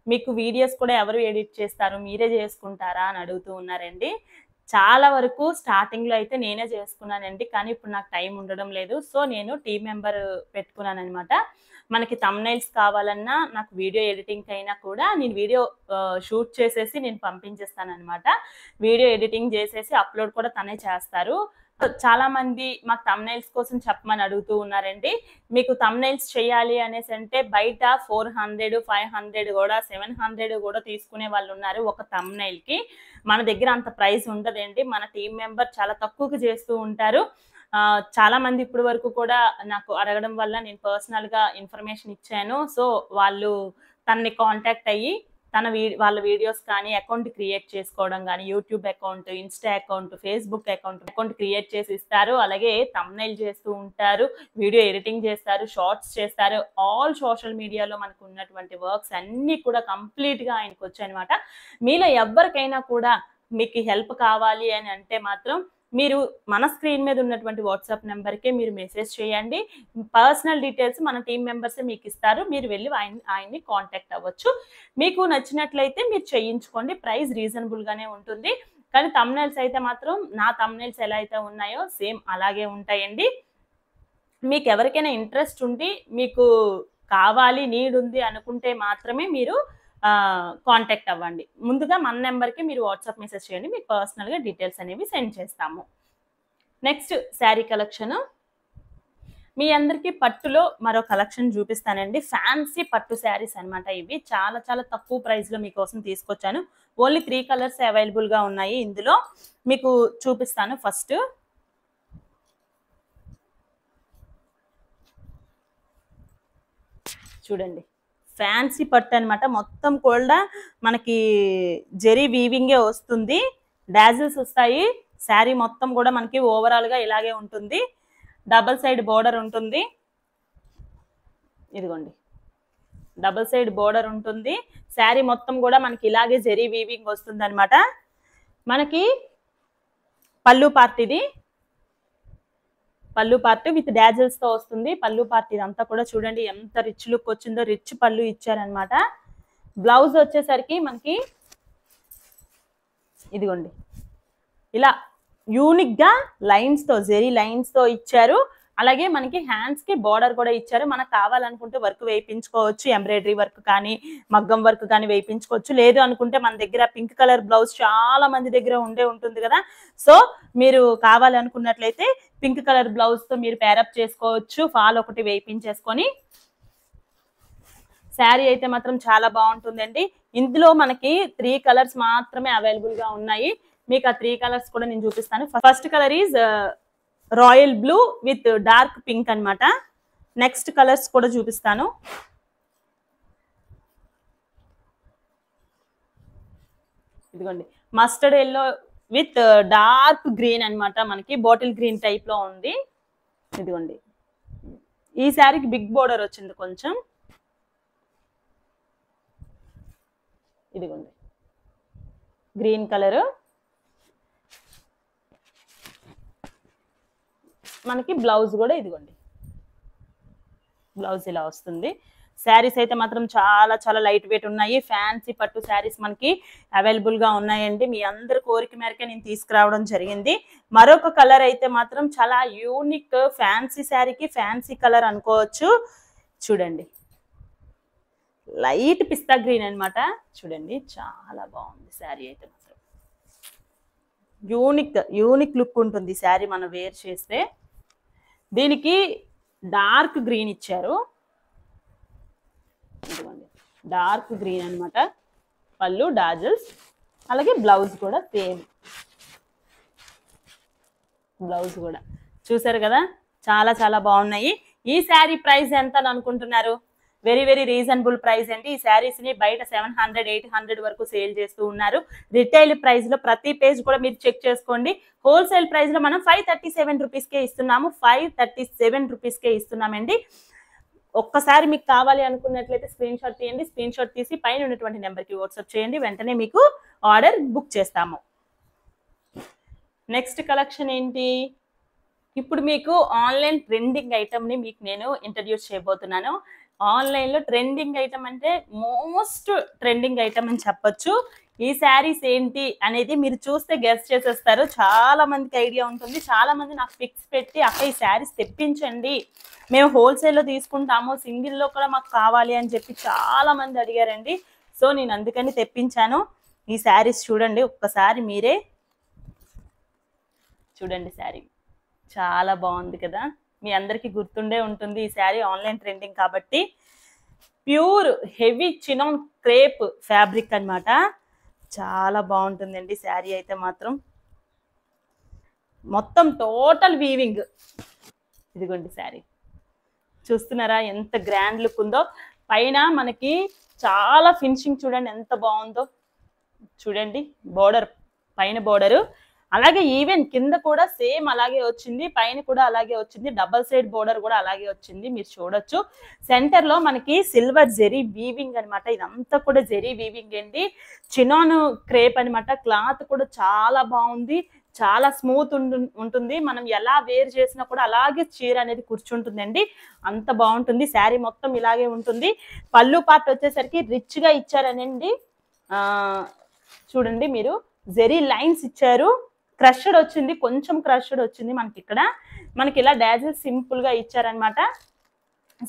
మీకు వీడియోస్ కూడా ఎవరు ఎడిట్ చేస్తారు, మీరే చేసుకుంటారా అని అడుగుతూ ఉన్నారండి. చాలా వరకు స్టార్టింగ్లో అయితే నేనే చేసుకున్నానండి, కానీ ఇప్పుడు నాకు టైం ఉండడం లేదు. సో నేను టీం మెంబర్ పెట్టుకున్నాను అనమాట. మనకి థంబ్నెయిల్స్ కావాలన్నా, నాకు వీడియో ఎడిటింగ్ అయినా కూడా నేను వీడియో షూట్ చేసేసి నేను పంపించేస్తాను అనమాట. వీడియో ఎడిటింగ్ చేసేసి అప్లోడ్ కూడా తనే చేస్తారు. చాలా మంది మాకు థంబ్నెయిల్స్ కోసం చెప్పమని అడుగుతూ ఉన్నారండి. మీకు థంబ్నెయిల్స్ చేయాలి అనేసి అంటే బయట 400, 500 కూడా 700 కూడా తీసుకునే వాళ్ళు ఉన్నారు ఒక థంబ్నెయిల్కి. మన దగ్గర అంత ప్రైస్ ఉండదండి. మన టీం మెంబర్ చాలా తక్కువకి చేస్తూ ఉంటారు. చాలా మంది ఇప్పటి వరకు కూడా నాకు అడగడం వల్ల నేను పర్సనల్గా ఇన్ఫర్మేషన్ ఇచ్చాను. సో వాళ్ళు తనని కాంటాక్ట్ అయ్యి వాళ్ళ వీడియోస్ కానీ అకౌంట్ క్రియేట్ చేసుకోవడం కానీ, YouTube account, Insta account, Facebook account create చేసి ఇస్తారు. అలాగే థంబ్నెయిల్ చేస్తూ ఉంటారు, వీడియో ఎడిటింగ్ చేస్తారు, షార్ట్స్ చేస్తారు. ఆల్ సోషల్ మీడియాలో మనకు ఉన్నటువంటి వర్క్స్ అన్నీ కూడా కంప్లీట్గా ఆయనకు వచ్చాయన్నమాట. మీలో ఎవరికైనా కూడా మీకు హెల్ప్ కావాలి అని అంటే మాత్రం మీరు మన స్క్రీన్ మీద ఉన్నటువంటి వాట్సాప్ నెంబర్కే మీరు మెసేజ్ చేయండి. పర్సనల్ డీటెయిల్స్ మన టీం మెంబర్సే మీకు ఇస్తారు. మీరు వెళ్ళి ఆయన్ని కాంటాక్ట్ అవ్వచ్చు. మీకు నచ్చినట్లయితే మీరు చేయించుకోండి. ప్రైస్ రీజనబుల్గానే ఉంటుంది. కానీ థంబ్నెయిల్స్ అయితే మాత్రం నా థంబ్నెయిల్స్ ఎలా అయితే ఉన్నాయో సేమ్ అలాగే ఉంటాయండి. మీకు ఎవరికైనా ఇంట్రెస్ట్ ఉండి మీకు కావాలి, నీడ్ ఉంది అనుకుంటే మాత్రమే మీరు కాంటాక్ట్ అవ్వండి. ముందుగా మన నెంబర్కి మీరు వాట్సాప్ మెసేజ్ చేయండి, మీకు పర్సనల్గా డీటెయిల్స్ అనేవి సెండ్ చేస్తాము. నెక్స్ట్ శారీ కలెక్షన్ మీ అందరికీ పట్టులో మరో కలెక్షన్ చూపిస్తానండి. ఫ్యాన్సీ పట్టు శారీస్ అనమాట. ఇవి చాలా చాలా తక్కువ ప్రైస్లో మీకోసం తీసుకొచ్చాను. ఓన్లీ 3 కలర్స్ అవైలబుల్గా ఉన్నాయి. ఇందులో మీకు చూపిస్తాను. ఫస్ట్ చూడండి, ఫ్యాన్సీ పట్టు అనమాట. మొత్తం కూడా మనకి జెరీ వీవింగే వస్తుంది, డాజిల్స్ వస్తాయి. శారీ మొత్తం కూడా మనకి ఓవరాల్గా ఇలాగే ఉంటుంది. డబల్ సైడ్ బోర్డర్ ఉంటుంది. ఇదిగోండి, డబల్ సైడ్ బోర్డర్ ఉంటుంది. శారీ మొత్తం కూడా మనకి ఇలాగే జెరీ వీవింగ్ వస్తుంది అనమాట. మనకి పళ్ళు పార్ట్, ఇది పళ్ళు పార్ట్ విత్ డాజిల్స్ తో వస్తుంది. పళ్ళు పార్ట్ ఇదంతా కూడా చూడండి ఎంత రిచ్ లుక్ వచ్చిందో. రిచ్ పళ్ళు ఇచ్చారనమాట. బ్లౌజ్ వచ్చేసరికి మనకి ఇదిగోండి ఇలా యూనిక్ గా లైన్స్ తో, జెరీ లైన్స్ తో ఇచ్చారు. అలాగే మనకి హ్యాండ్స్ కి బార్డర్ కూడా ఇచ్చారు. మనకు కావాలనుకుంటే వర్క్ వేయించుకోవచ్చు, ఎంబ్రాయిడరీ వర్క్ కానీ మగ్గం వర్క్ కానీ వేయించుకోవచ్చు. లేదు అనుకుంటే మన దగ్గర పింక్ కలర్ బ్లౌజ్ చాలా మంది దగ్గర ఉంటుంది కదా. సో మీరు కావాలనుకున్నట్లయితే పింక్ కలర్ బ్లౌజ్ తో మీరు పేరప్ చేసుకోవచ్చు. ఫాల్ ఒకటి వేయించేసుకొని. శారీ అయితే మాత్రం చాలా బాగుంటుందండి. ఇందులో మనకి 3 కలర్స్ మాత్రమే అవైలబుల్ గా ఉన్నాయి. మీకు ఆ 3 కలర్స్ కూడా నేను చూపిస్తాను. First colour is royal blue with dark pink అనమాట. నెక్స్ట్ కలర్స్ కూడా చూపిస్తాను. ఇదిగోండి, mustard yellow with dark green అనమాట. మనకి బాటిల్ గ్రీన్ టైప్ లో ఉంది. ఇదిగోండి, ఈ శారీకి బిగ్ బోర్డర్ వచ్చింది కొంచెం. ఇదిగోండి గ్రీన్ కలర్. మనకి బ్లౌజ్ కూడా ఇదిగోండి, బ్లౌజ్ ఇలా వస్తుంది. శారీస్ అయితే మాత్రం చాలా చాలా లైట్ వెయిట్ ఉన్నాయి. ఫ్యాన్సీ పట్టు శారీస్ మనకి అవైలబుల్ గా ఉన్నాయండి. మీ అందరి కోరిక మేరకే నేను తీసుకురావడం జరిగింది. మరొక కలర్ అయితే మాత్రం చాలా యూనిక్, ఫ్యాన్సీ శారీకి ఫ్యాన్సీ కలర్ అనుకోవచ్చు. చూడండి, లైట్ పిస్తా గ్రీన్ అనమాట. చూడండి చాలా బాగుంది శారీ అయితే మాత్రం. యూనిక్ లుక్ ఉంటుంది శారీ మనం వేర్ చేస్తే. దీనికి డార్క్ గ్రీన్ ఇచ్చారు. ఇదిగోండి డార్క్ గ్రీన్ అనమాట. పళ్ళు డాజిల్స్, అలాగే బ్లౌజ్ కూడా సేమ్. బ్లౌజ్ కూడా చూసారు కదా, చాలా చాలా బాగున్నాయి. ఈ శారీ ప్రైస్ ఎంత అని అనుకుంటున్నారు? వెరీ వెరీ రీజనబుల్ ప్రైస్ అండి. ఈ శారీస్ ని బయట 700, 800 వరకు సేల్ చేస్తూ ఉన్నారు. రిటైల్ ప్రైస్ లో ప్రతి పేజ్ కూడా మీరు చెక్ చేసుకోండి. హోల్సేల్ ప్రైస్ లో మనం 537 రూపీస్కే ఇస్తున్నాము. 537 రూపీస్కే ఇస్తున్నామండి. ఒక్కసారి మీకు కావాలి అనుకున్నట్లయితే స్క్రీన్ షాట్ తీయండి. స్క్రీన్ షాట్ తీసి పైన ఉన్నటువంటి నెంబర్కి వాట్సాప్ చేయండి. వెంటనే మీకు ఆర్డర్ బుక్ చేస్తాము. నెక్స్ట్ కలెక్షన్ ఏంటి? ఇప్పుడు మీకు ఆన్లైన్ ట్రెండింగ్ ఐటమ్ని మీకు నేను ఇంట్రడ్యూస్ చేయబోతున్నాను. ఆన్లైన్లో ట్రెండింగ్ ఐటమ్ అంటే మోస్ట్ ట్రెండింగ్ ఐటమ్ అని చెప్పొచ్చు. ఈ శారీస్ ఏంటి అనేది మీరు చూస్తే గెస్ చేసేస్తారు. చాలా మందికి ఐడియా ఉంటుంది. చాలా మంది నాకు పిక్స్ పెట్టి అక్క ఈ శారీస్ తెప్పించండి, మేము హోల్సేల్లో తీసుకుంటాము, సింగిల్లో కూడా మాకు కావాలి అని చెప్పి చాలా మంది అడిగారండి. సో నేను అందుకని తెప్పించాను. ఈ శారీస్ చూడండి ఒక్కసారి మీరే చూడండి. శారీ చాలా బాగుంది కదా, మీ అందరికీ గుర్తుండే ఉంటుంది. ఈ శారీ ఆన్లైన్ ట్రెండింగ్ కాబట్టి. Pure heavy chinon crepe fabric అనమాట. చాలా బాగుంటుందండి శారీ అయితే మాత్రం. మొత్తం టోటల్ వీవింగ్. ఇదిగోండి శారీ చూస్తున్నారా ఎంత గ్రాండ్ లుక్ ఉందో. పైన మనకి చాలా ఫినిషింగ్ చూడండి ఎంత బాగుందో. చూడండి బోర్డర్, పైన బోర్డరు, అలాగే ఈవెన్ కింద కూడా సేమ్ అలాగే వచ్చింది, పైన కూడా అలాగే వచ్చింది. డబల్ సైడ్ బోర్డర్ కూడా అలాగే వచ్చింది, మీరు చూడొచ్చు. సెంటర్ లో మనకి సిల్వర్ జెరీ వీవింగ్ అనమాట. ఇదంతా కూడా జెరీ వీవింగ్ అండి. చినాన్ క్రేప్ అనమాట. క్లాత్ కూడా చాలా బాగుంది, చాలా స్మూత్ ఉంటుంది. మనం ఎలా వేర్ చేసినా కూడా అలాగే చీర అనేది కూర్చుంటుందండి, అంత బాగుంటుంది. శారీ మొత్తం ఇలాగే ఉంటుంది. పళ్ళు పార్ట్ వచ్చేసరికి రిచ్ గా ఇచ్చారనండి. చూడండి మీరు, జెరీ లైన్స్ ఇచ్చారు. క్రష్డ్ వచ్చింది, కొంచెం క్రష్డ్ వచ్చింది మనకి ఇక్కడ. మనకి ఇలా డాజిల్ సింపుల్ గా ఇచ్చారనమాట.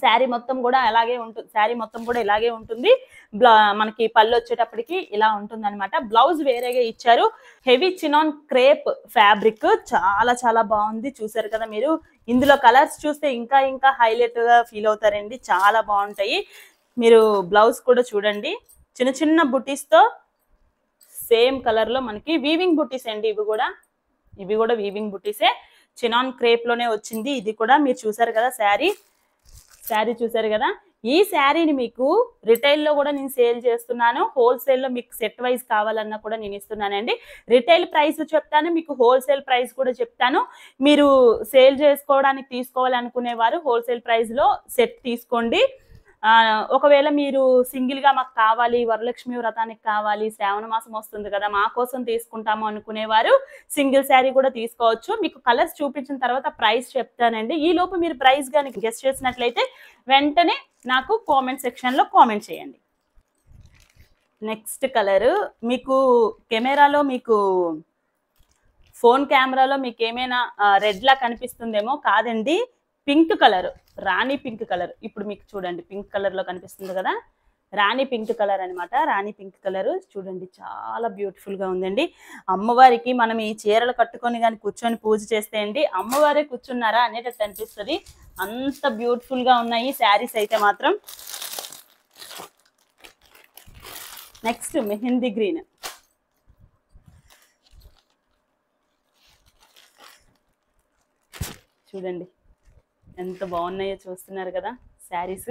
శారీ మొత్తం కూడా అలాగే ఉంటుంది, శారీ మొత్తం కూడా ఇలాగే ఉంటుంది. మనకి పళ్ళు వచ్చేటప్పటికి ఇలా ఉంటుంది అనమాట. బ్లౌజ్ వేరేగా ఇచ్చారు. హెవీ చినాన్ క్రేప్ ఫ్యాబ్రిక్, చాలా చాలా బాగుంది. చూసారు కదా మీరు, ఇందులో కలర్స్ చూస్తే ఇంకా ఇంకా హైలైట్ గా ఫీల్ అవుతారండి, చాలా బాగుంటాయి. మీరు బ్లౌజ్ కూడా చూడండి, చిన్న చిన్న బుటీస్ తో సేమ్ కలర్ లో మనకి వీవింగ్ బుటీస్ అండి. ఇవి కూడా వీవింగ్ బుటీసే, చినాన్ క్రేప్ లోనే వచ్చింది. ఇది కూడా మీరు చూసారు కదా, శారీ చూసారు కదా. ఈ శారీని మీకు రిటైల్లో కూడా నేను సేల్ చేస్తున్నాను, హోల్సేల్లో మీకు సెట్ వైజ్ కావాలన్నా కూడా నేను ఇస్తున్నానండి. రిటైల్ ప్రైస్ చెప్తాను, మీకు హోల్సేల్ ప్రైస్ కూడా చెప్తాను. మీరు సేల్ చేసుకోవడానికి తీసుకోవాలనుకునేవారు హోల్సేల్ ప్రైస్లో సెట్ తీసుకోండి. ఒకవేళ మీరు సింగిల్గా మాకు కావాలి, వరలక్ష్మి వ్రతానికి కావాలి, శ్రావణ మాసం వస్తుంది కదా మా కోసం తీసుకుంటాము అనుకునేవారు సింగిల్ శారీ కూడా తీసుకోవచ్చు. మీకు కలర్స్ చూపించిన తర్వాత ప్రైస్ చెప్తానండి. ఈ లోపు మీరు ప్రైస్ కానీ గెస్ట్ చేసినట్లయితే వెంటనే నాకు కామెంట్ సెక్షన్లో కామెంట్ చేయండి. నెక్స్ట్ కలర్ మీకు కెమెరాలో, మీకు ఫోన్ కెమెరాలో మీకు ఏమైనా రెడ్ లా కనిపిస్తుందేమో, కాదండి, పింక్ కలర్, రాణి పింక్ కలర్. ఇప్పుడు మీకు చూడండి, పింక్ కలర్ లో కనిపిస్తుంది కదా, రాణి పింక్ కలర్ అనమాట. రాణి పింక్ కలర్ చూడండి, చాలా బ్యూటిఫుల్ గా ఉందండి. అమ్మవారికి మనం ఈ చీరలు కట్టుకొని కానీ కూర్చొని పూజ చేస్తే అండి, అమ్మవారే కూర్చున్నారా అనేటట్టు అనిపిస్తుంది, అంత బ్యూటిఫుల్ గా ఉన్నాయి శారీస్ అయితే మాత్రం. నెక్స్ట్ మెహందీ గ్రీన్, చూడండి ఎంత బాగున్నాయో, చూస్తున్నారు కదా శారీస్.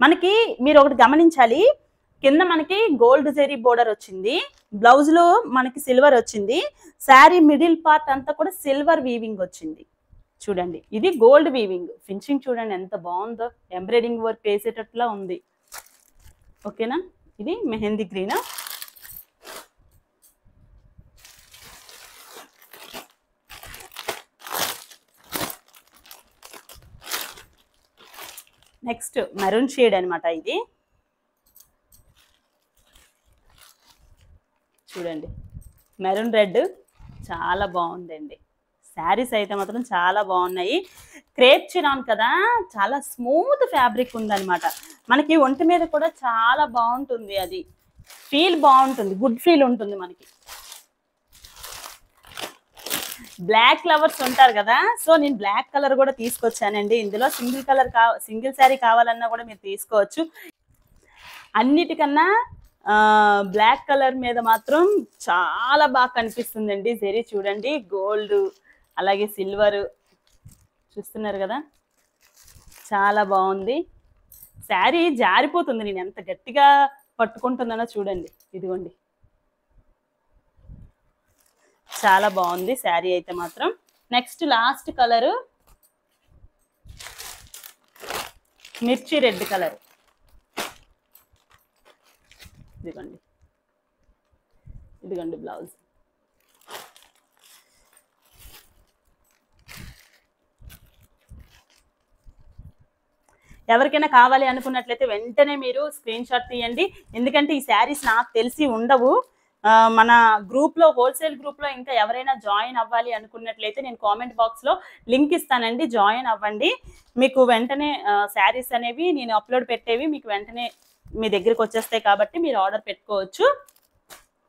మనకి మీరు ఒకటి గమనించాలి, కింద మనకి గోల్డ్ జెరీ బోర్డర్ వచ్చింది, బ్లౌజ్ లో మనకి సిల్వర్ వచ్చింది, శారీ మిడిల్ పార్ట్ అంతా కూడా సిల్వర్ వీవింగ్ వచ్చింది. చూడండి, ఇది గోల్డ్ వీవింగ్, ఫినిషింగ్ చూడండి ఎంత బాగుందో, ఎంబ్రాయిడింగ్ వర్క్ వేసేటట్లా ఉంది. ఓకేనా, ఇది mehndi green. Next maroon shade అనమాట. ఇది చూడండి, మెరూన్ రెడ్, చాలా బాగుందండి. శారీస్ అయితే మాత్రం చాలా బాగున్నాయి. క్రేప్ చినాన్ కదా, చాలా స్మూత్ ఫ్యాబ్రిక్ ఉందన్నమాట. మనకి ఒంటి మీద కూడా చాలా బాగుంటుంది, అది ఫీల్ బాగుంటుంది, గుడ్ ఫీల్ ఉంటుంది మనకి. బ్లాక్ లవర్స్ ఉంటారు కదా, సో నేను బ్లాక్ కలర్ కూడా తీసుకొచ్చానండి. ఇందులో సింగిల్ శారీ కావాలన్నా కూడా మీరు తీసుకోవచ్చు. అన్నిటికన్నా బ్లాక్ కలర్ మీద మాత్రం చాలా బాగా కనిపిస్తుందండి జరీ. చూడండి, గోల్డ్ అలాగే సిల్వర్, చూస్తున్నారు కదా, చాలా బాగుంది. శారీ జారిపోతుంది నేను ఎంత గట్టిగా పట్టుకుంటున్నానో చూడండి. ఇదిగోండి, చాలా బాగుంది శారీ అయితే మాత్రం. నెక్స్ట్ లాస్ట్ కలర్ మిర్చి రెడ్ కలర్. ఇదిగోండి, ఇదిగోండి బ్లౌజ్. ఎవరికైనా కావాలి అనుకున్నట్లయితే వెంటనే మీరు స్క్రీన్ షాట్ తీయండి, ఎందుకంటే ఈ శారీస్ నాకు తెలిసి ఉండవు. మన గ్రూప్లో, హోల్సేల్ గ్రూప్లో ఇంకా ఎవరైనా జాయిన్ అవ్వాలి అనుకున్నట్లయితే నేను కామెంట్ బాక్స్లో లింక్ ఇస్తానండి, జాయిన్ అవ్వండి. మీకు వెంటనే శారీస్ అనేవి నేను అప్లోడ్ పెట్టేవి మీకు వెంటనే మీ దగ్గరికి వచ్చేస్తాయి, కాబట్టి మీరు ఆర్డర్ పెట్టుకోవచ్చు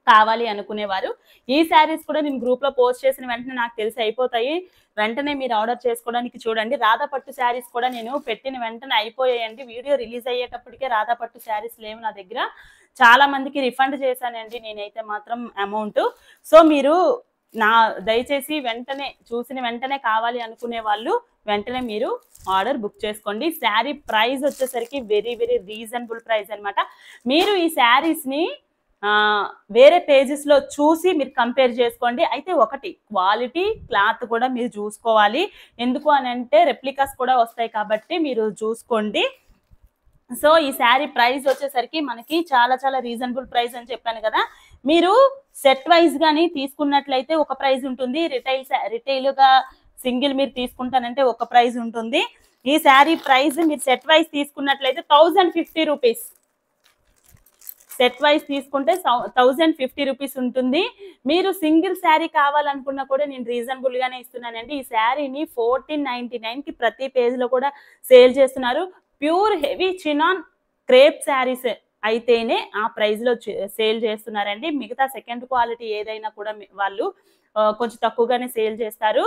కావాలి అనుకునేవారు. ఈ శారీస్ కూడా నేను గ్రూప్లో పోస్ట్ చేసిన వెంటనే నాకు తెలిసి అయిపోతాయి, వెంటనే మీరు ఆర్డర్ చేసుకోవడానికి చూడండి. రాధా పట్టు శారీస్ కూడా నేను పెట్టిన వెంటనే అయిపోయాయండి. వీడియో రిలీజ్ అయ్యేటప్పటికే రాధా పట్టు శారీస్ లేవు నా దగ్గర, చాలా మందికి రిఫండ్ చేశానండి నేనైతే మాత్రం అమౌంట్. సో మీరు దయచేసి వెంటనే చూసిన వెంటనే కావాలి అనుకునే వాళ్ళు వెంటనే మీరు ఆర్డర్ బుక్ చేసుకోండి. శారీ ప్రైస్ వచ్చేసరికి వెరీ వెరీ రీజనబుల్ ప్రైస్ అనమాట. మీరు ఈ శారీస్ని వేరే పేజెస్లో చూసి మీరు కంపేర్ చేసుకోండి. అయితే ఒకటి, క్వాలిటీ క్లాత్ కూడా మీరు చూసుకోవాలి, ఎందుకు అని అంటే రెప్లికాస్ కూడా వస్తాయి కాబట్టి మీరు చూసుకోండి. సో ఈ శారీ ప్రైస్ వచ్చేసరికి మనకి చాలా చాలా రీజనబుల్ ప్రైస్ అని చెప్పాను కదా. మీరు సెట్ వైజ్ కానీ తీసుకున్నట్లయితే ఒక ప్రైస్ ఉంటుంది, రిటైల్గా సింగిల్ మీరు తీసుకుంటానంటే ఒక ప్రైస్ ఉంటుంది. ఈ శారీ ప్రైస్ మీరు సెట్ వైజ్ తీసుకున్నట్లయితే 1050 రూపీస్. సెట్ వైజ్ తీసుకుంటే 1050 రూపీస్ ఉంటుంది. మీరు సింగిల్ శారీ కావాలనుకున్నా కూడా నేను రీజనబుల్ గానే ఇస్తున్నానండి. ఈ శారీని 1499 కి ప్రతి పేజ్ లో కూడా సేల్ చేస్తున్నారు. Pure heavy chinon crepe saris అయితేనే ఆ ప్రైస్ లో సేల్ చేస్తున్నారండి. మిగతా సెకండ్ క్వాలిటీ ఏదైనా కూడా వాళ్ళు కొంచెం తక్కువగానే సేల్ చేస్తారు.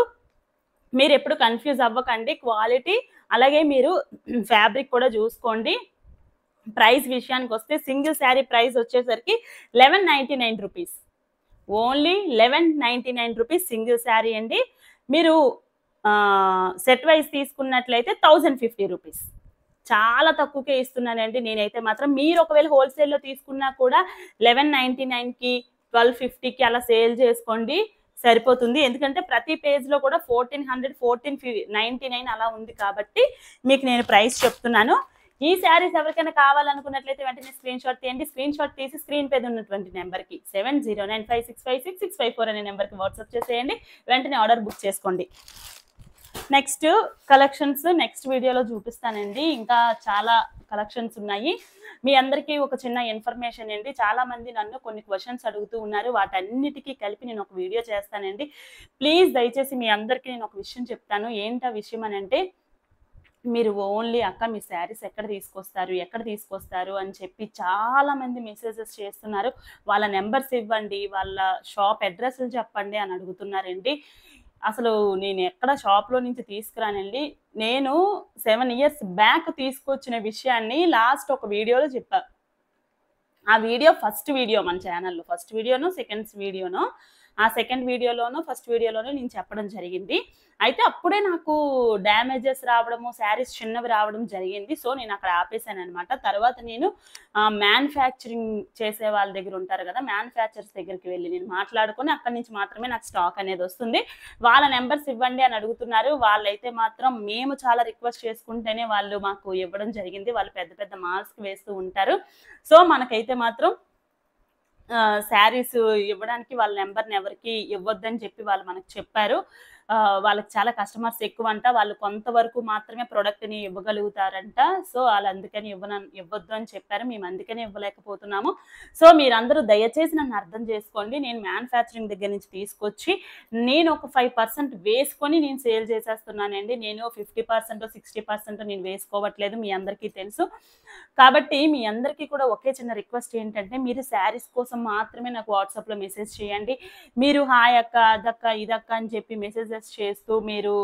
మీరు ఎప్పుడు కన్ఫ్యూజ్ అవ్వకండి. క్వాలిటీ అలాగే మీరు ఫ్యాబ్రిక్ కూడా చూసుకోండి. ప్రైస్ విషయానికి వస్తే సింగిల్ శారీ ప్రైస్ వచ్చేసరికి 1199 rupees. Only 1199 rupees single sari అండి. మీరు సెట్ వైజ్ తీసుకున్నట్లయితే 1050 రూపీస్. చాలా తక్కువకే ఇస్తున్నానండి నేనైతే మాత్రం. మీరు ఒకవేళ హోల్సేల్లో తీసుకున్నా కూడా 1199కి 1250కి అలా సేల్ చేసుకోండి, సరిపోతుంది. ఎందుకంటే ప్రతి పేజ్లో కూడా 1400 1499 అలా ఉంది కాబట్టి మీకు నేను ప్రైస్ చెప్తున్నాను. ఈ శారీస్ ఎవరికైనా కావాలనుకున్నట్లయితే వెంటనే స్క్రీన్ షాట్ తీయండి. స్క్రీన్ షాట్ తీసి స్క్రీన్ మీద ఉన్నటువంటి నెంబర్కి 7095656654 అనే నెంబర్కి వాట్సాప్ చేసేయండి. వెంటనే ఆర్డర్ బుక్ చేసుకోండి. నెక్స్ట్ కలెక్షన్స్ నెక్స్ట్ వీడియోలో చూపిస్తానండి. ఇంకా చాలా కలెక్షన్స్ ఉన్నాయి. మీ అందరికీ ఒక చిన్న ఇన్ఫర్మేషన్ అండి. చాలా మంది నన్ను కొన్ని క్వశ్చన్స్ అడుగుతూ ఉన్నారు. వాటన్నిటికీ కలిపి నేను ఒక వీడియో చేస్తానండి. ప్లీజ్ దయచేసి మీ అందరికీ నేను ఒక విషయం చెప్తాను. ఏంటా విషయం అని అంటే, మీరు ఓన్లీ అక్క మీ శారీస్ ఎక్కడ తీసుకొస్తారు అని చెప్పి చాలా మంది మెసేజెస్ చేస్తున్నారు. వాళ్ళ నెంబర్స్ ఇవ్వండి, వాళ్ళ షాప్ అడ్రస్లు చెప్పండి అని అడుగుతున్నారండి. అసలు నేను ఎక్కడ షాప్లో నుంచి తీసుకురానండి. నేను 7 years బ్యాక్ తీసుకొచ్చిన విషయాన్ని లాస్ట్ ఒక వీడియోలో చెప్పా. ఆ వీడియో ఫస్ట్ వీడియో మన ఛానల్లో, ఫస్ట్ వీడియోనో సెకండ్ వీడియోనో, ఆ సెకండ్ వీడియోలోనో ఫస్ట్ వీడియోలోనో నేను చెప్పడం జరిగింది. అయితే అప్పుడే నాకు డ్యామేజెస్ రావడము, శారీస్ చిన్నవి రావడం జరిగింది. సో నేను అక్కడ ఆపేసాను అనమాట. తర్వాత నేను మ్యానుఫ్యాక్చరింగ్ చేసే వాళ్ళ దగ్గర ఉంటారు కదా, మ్యానుఫ్యాక్చర్స్ దగ్గరికి వెళ్ళి నేను మాట్లాడుకొని అక్కడి నుంచి మాత్రమే నాకు స్టాక్ అనేది వస్తుంది. వాళ్ళ నెంబర్స్ ఇవ్వండి అని అడుగుతున్నారు. వాళ్ళైతే మాత్రం మేము చాలా రిక్వెస్ట్ చేసుకుంటేనే వాళ్ళు మాకు ఇవ్వడం జరిగింది. వాళ్ళు పెద్ద పెద్ద మాల్స్కి వేస్తూ ఉంటారు. సో మనకైతే మాత్రం శారీస్ ఇవ్వడానికి వాళ్ళ నెంబర్ని ఎవరికి ఇవ్వద్దని చెప్పి వాళ్ళు మనకు చెప్పారు. వాళ్ళకి చాలా కస్టమర్స్ ఎక్కువ అంట. వాళ్ళు కొంతవరకు మాత్రమే ప్రోడక్ట్ని ఇవ్వగలుగుతారంట. సో వాళ్ళు అందుకని ఇవ్వద్దు అని చెప్పారు. మేము అందుకనే ఇవ్వలేకపోతున్నాము. సో మీరందరూ దయచేసి నన్ను అర్థం చేసుకోండి. నేను మ్యానుఫ్యాక్చరింగ్ దగ్గర నుంచి తీసుకొచ్చి నేను ఒక 5% వేసుకొని నేను సేల్ చేసేస్తున్నానండి. నేను 50% 60% నేను వేసుకోవట్లేదు, మీ అందరికీ తెలుసు. కాబట్టి మీ అందరికీ కూడా ఒకే చిన్న రిక్వెస్ట్ ఏంటంటే, మీరు శారీస్ కోసం మాత్రమే నాకు వాట్సాప్లో మెసేజ్ చేయండి. మీరు హాయ్ అక్క, అదక్క, ఇదక్క అని చెప్పి మెసేజెస్ చేస్తూ మీరు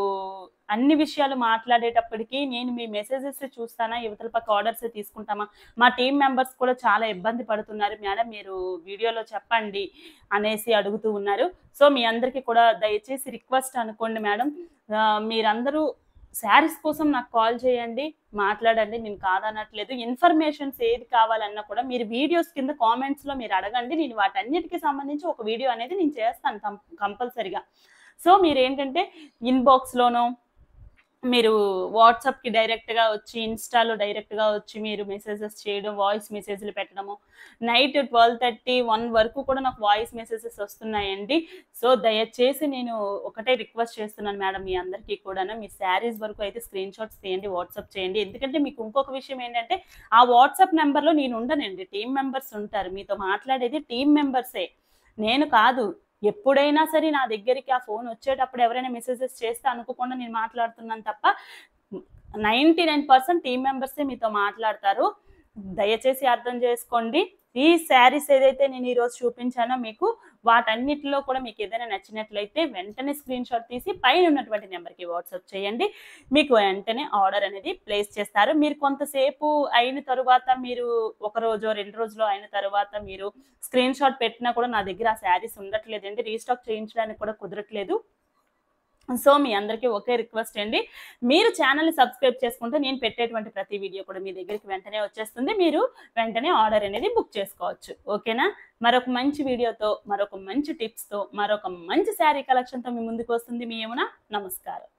అన్ని విషయాలు మాట్లాడేటప్పటికి నేను మీ మెసేజెస్ చూస్తానా, యువతల పక్క ఆర్డర్స్ తీసుకుంటామా, మా టీం మెంబర్స్ కూడా చాలా ఇబ్బంది పడుతున్నారు మేడం, మీరు వీడియోలో చెప్పండి అనేసి అడుగుతూ ఉన్నారు. సో మీ అందరికీ కూడా దయచేసి రిక్వెస్ట్ అనుకోండి మేడం, మీరందరూ శారీస్ కోసం నాకు కాల్ చేయండి, మాట్లాడండి, నేను కాదనట్లేదు. ఇన్ఫర్మేషన్స్ ఏది కావాలన్నా కూడా మీరు వీడియోస్ కింద కామెంట్స్లో మీరు అడగండి. నేను వాటన్నిటికీ సంబంధించి ఒక వీడియో అనేది నేను చేస్తాను కంపల్సరిగా. సో మీరు ఏంటంటే ఇన్బాక్స్లోనో మీరు వాట్సాప్కి డైరెక్ట్గా వచ్చి, ఇన్స్టాలో డైరెక్ట్గా వచ్చి మీరు మెసేజెస్ చేయడం, వాయిస్ మెసేజ్లు పెట్టడము, నైట్ 12:30 1 వరకు కూడా నాకు వాయిస్ మెసేజెస్ వస్తున్నాయండి. సో దయచేసి నేను ఒకటే రిక్వెస్ట్ చేస్తున్నాను మేడం, మీ అందరికీ కూడా మీ శారీస్ వరకు అయితే స్క్రీన్ షాట్స్ తీయండి, వాట్సాప్ చేయండి. ఎందుకంటే మీకు ఇంకొక విషయం ఏంటంటే, ఆ వాట్సాప్ నెంబర్లో నేను ఉండనండి, టీం మెంబర్స్ ఉంటారు. మీతో మాట్లాడేది టీం మెంబర్సే, నేను కాదు. ఎప్పుడైనా సరే నా దగ్గరికి ఆ ఫోన్ వచ్చేటప్పుడు ఎవరైనా మెసేజెస్ చేస్తే అనుకోకుండా నేను మాట్లాడుతున్నాను తప్ప 99% టీం మెంబర్సే మీతో మాట్లాడతారు. దయచేసి అర్థం చేసుకోండి. ఈ శారీస్ ఏదైతే నేను ఈరోజు చూపించానో మీకు, వాటన్నిటిలో కూడా మీకు ఏదైనా నచ్చినట్లయితే వెంటనే స్క్రీన్ షాట్ తీసి పైన ఉన్నటువంటి నెంబర్కి వాట్సాప్ చేయండి. మీకు వెంటనే ఆర్డర్ అనేది ప్లేస్ చేస్తారు. మీరు కొంతసేపు అయిన తర్వాత, మీరు ఒక రోజు 2 రోజులు అయిన తర్వాత మీరు స్క్రీన్ షాట్ పెట్టినా కూడా నా దగ్గర ఆ శారీస్ ఉండట్లేదండి, రీస్టాక్ చేయించడానికి కూడా కుదరట్లేదు. సో మీ అందరికీ ఒకే రిక్వెస్ట్ అండి, మీరు ఛానల్ని సబ్స్క్రైబ్ చేసుకుంటే నేను పెట్టేటువంటి ప్రతి వీడియో కూడా మీ దగ్గరికి వెంటనే వచ్చేస్తుంది. మీరు వెంటనే ఆర్డర్ అనేది బుక్ చేసుకోవచ్చు. ఓకేనా? మరొక మంచి వీడియోతో, మరొక మంచి టిప్స్తో, మరొక మంచి శారీ కలెక్షన్తో మీ ముందుకు వస్తుంది మీ యమున. నమస్కారం.